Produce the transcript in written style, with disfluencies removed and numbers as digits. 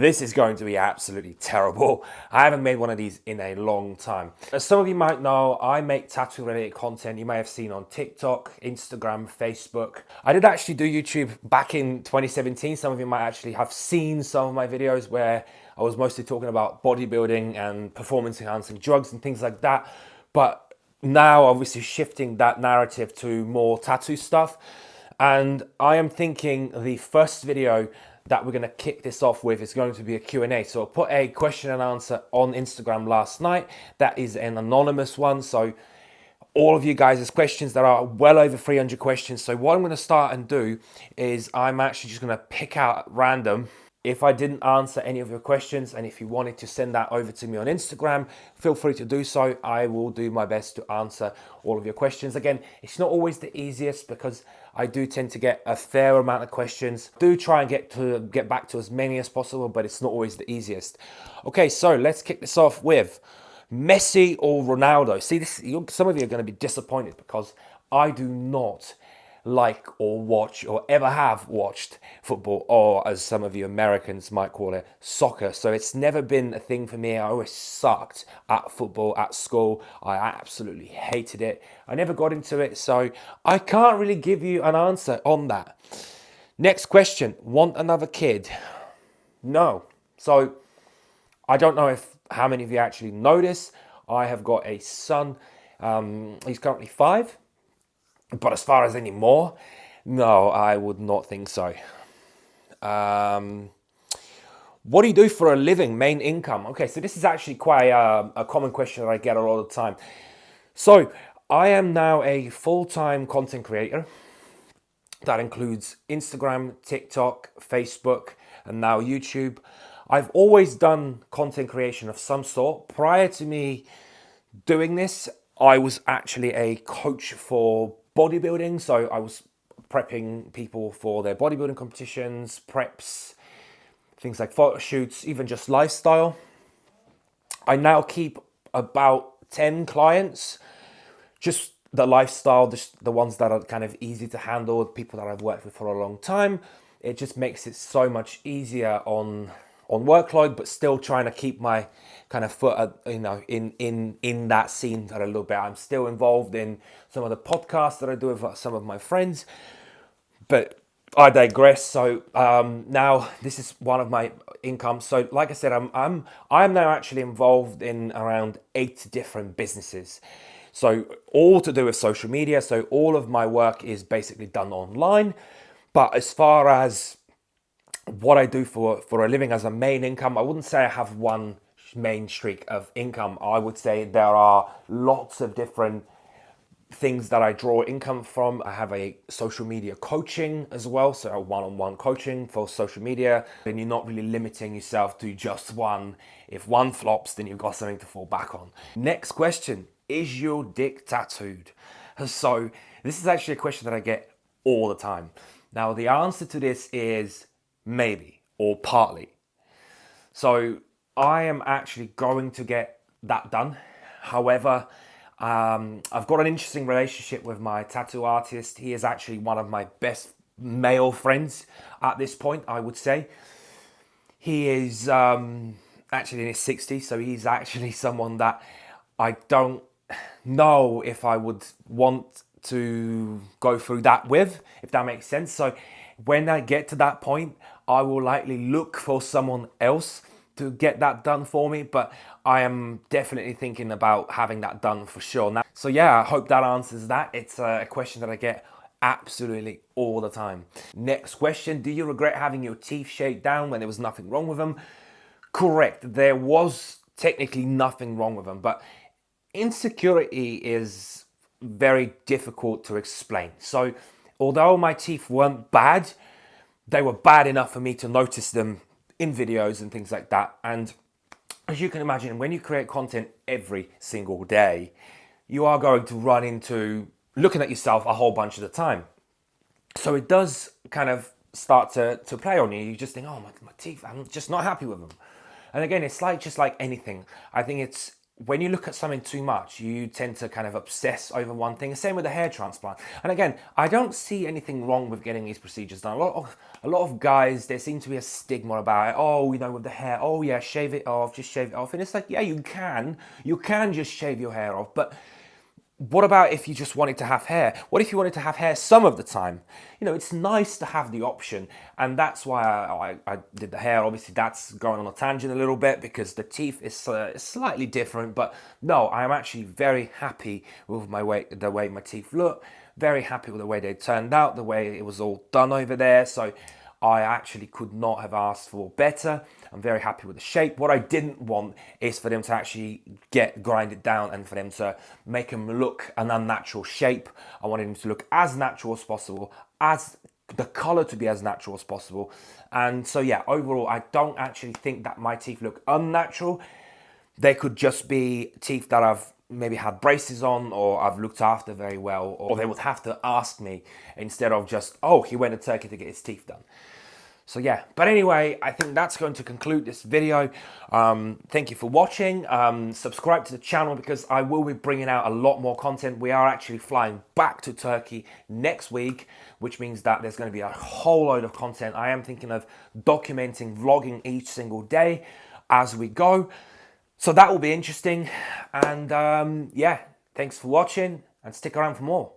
This is going to be absolutely terrible. I haven't made one of these in a long time. As some of you might know, I make tattoo related content you may have seen on TikTok, Instagram, Facebook. I did actually do YouTube back in 2017. Some of you might actually have seen some of my videos where I was mostly talking about bodybuilding and performance enhancing drugs and things like that. But now obviously shifting that narrative to more tattoo stuff. And I am thinking the first video that we're going to kick this off with is going to be a Q&A. So I put a question and answer on Instagram last night. That is an anonymous one. So all of you guys' questions, there are well over 300 questions. So what I'm going to start and do is I'm actually just going to pick out at random. If I didn't answer any of your questions and if you wanted to send that over to me on Instagram, feel free to do so. I will do my best to answer all of your questions. Again, it's not always the easiest because I do tend to get a fair amount of questions. Do try and get back to as many as possible, but it's not always the easiest. Okay, so let's kick this off with Messi or Ronaldo. See, some of you are going to be disappointed because I do not like or watch or ever have watched football, or as some of you Americans might call it, soccer. So it's never been a thing for me. I always sucked at football at school. I absolutely hated it. I never got into it, so I can't really give you an answer on that. Next question. Want another kid? No. So I don't know how many of you actually know this. I have got a son. He's currently 5. But as far as any more, no, I would not think so. What do you do for a living, main income? Okay, so this is actually quite a common question that I get a lot of the time. So I am now a full-time content creator. That includes Instagram, TikTok, Facebook, and now YouTube. I've always done content creation of some sort. Prior to me doing this, I was actually a coach for bodybuilding. So I was prepping people for their bodybuilding competitions, preps, things like photo shoots, even just lifestyle. I now keep about 10 clients, just the lifestyle, just the ones that are kind of easy to handle, people that I've worked with for a long time. It just makes it so much easier on workload, but still trying to keep my kind of foot, in that scene a little bit. I'm still involved in some of the podcasts that I do with some of my friends, but I digress. So now this is one of my incomes. So like I said, I'm now actually involved in around 8 different businesses. So all to do with social media. So all of my work is basically done online. But as far as what I do for a living as a main income, I wouldn't say I have one main streak of income. I would say there are lots of different things that I draw income from. I have a social media coaching as well, so a one-on-one coaching for social media. Then you're not really limiting yourself to just one. If one flops, then you've got something to fall back on. Next question, is your dick tattooed? So this is actually a question that I get all the time. Now the answer to this is maybe or partly. So I am actually going to get that done. However, I've got an interesting relationship with my tattoo artist. He is actually one of my best male friends at this point, I would say. He is actually in his 60s, so he's actually someone that I don't know if I would want to go through that with, if that makes sense. So when I get to that point, I will likely look for someone else to get that done for me, but I am definitely thinking about having that done for sure. Now, so yeah, I hope that answers that. It's a question that I get absolutely all the time. Next question, do you regret having your teeth shaved down when there was nothing wrong with them? Correct, there was technically nothing wrong with them, but insecurity is very difficult to explain. So although my teeth weren't bad, they were bad enough for me to notice them in videos and things like that. And as you can imagine, when you create content every single day, you are going to run into looking at yourself a whole bunch of the time. So it does kind of start to play on you. You just think, oh, my teeth, I'm just not happy with them. And again, it's just like anything. I think it's when you look at something too much, you tend to kind of obsess over one thing. Same with the hair transplant. And again, I don't see anything wrong with getting these procedures done. A lot of guys, there seems to be a stigma about it. Oh, with the hair. Oh yeah, shave it off, just shave it off. And it's like, yeah, you can just shave your hair off, but what about if you just wanted to have hair? What if you wanted to have hair some of the time? It's nice to have the option, and that's why I did the hair. Obviously, that's going on a tangent a little bit because the teeth is slightly different, but no, I am actually very happy with the way my teeth look, very happy with the way they turned out, the way it was all done over there. So I actually could not have asked for better. I'm very happy with the shape. What I didn't want is for them to actually grind it down and for them to make them look an unnatural shape. I wanted them to look as natural as possible, as the color to be as natural as possible. And so yeah, overall, I don't actually think that my teeth look unnatural. They could just be teeth that I've maybe had braces on or I've looked after very well, or they would have to ask me instead of just, oh, he went to Turkey to get his teeth done. So yeah, but anyway, I think that's going to conclude this video. Thank you for watching. Subscribe to the channel because I will be bringing out a lot more content. We are actually flying back to Turkey next week, which means that there's going to be a whole load of content. I am thinking of documenting, vlogging each single day as we go. So that will be interesting. And yeah, thanks for watching and stick around for more.